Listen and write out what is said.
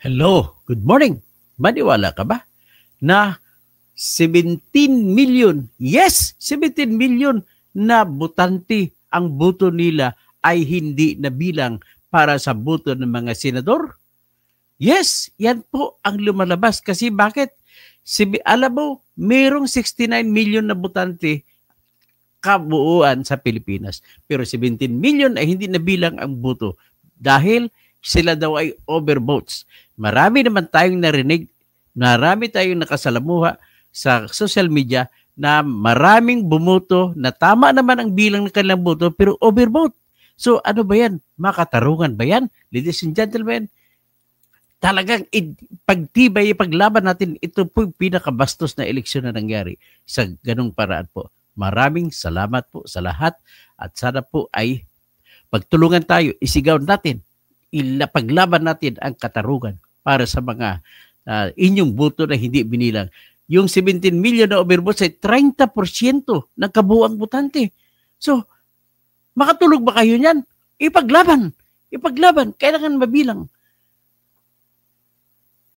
Hello, good morning. Maniwala ka ba na 17 million, yes, 17 million na botante ang boto nila ay hindi nabilang para sa boto ng mga senador? Yes, yan po ang lumalabas. Kasi bakit? Alam mo, mayroong 69 million na botante kabuuan sa Pilipinas. Pero 17 million ay hindi nabilang ang boto dahil sila daw ay overvotes. Marami naman tayong narinig, marami tayong nakasalamuha sa social media na maraming bumoto na tama naman ang bilang ng kanilang boto pero overvote. So ano ba yan? Makatarungan ba yan? Ladies and gentlemen, talagang pagtibay, paglaban natin, ito po yung pinakabastos na eleksyon na nangyari sa ganung paraan po. Maraming salamat po sa lahat at sana po ay pagtulungan tayo, isigaw natin, paglaban natin ang katarungan para sa mga inyong boto na hindi binilang. Yung 17 million na overvotes ay 30% ng kabuuang botante. So, makatulog ba kayo niyan? Ipaglaban. Kailangan mabilang.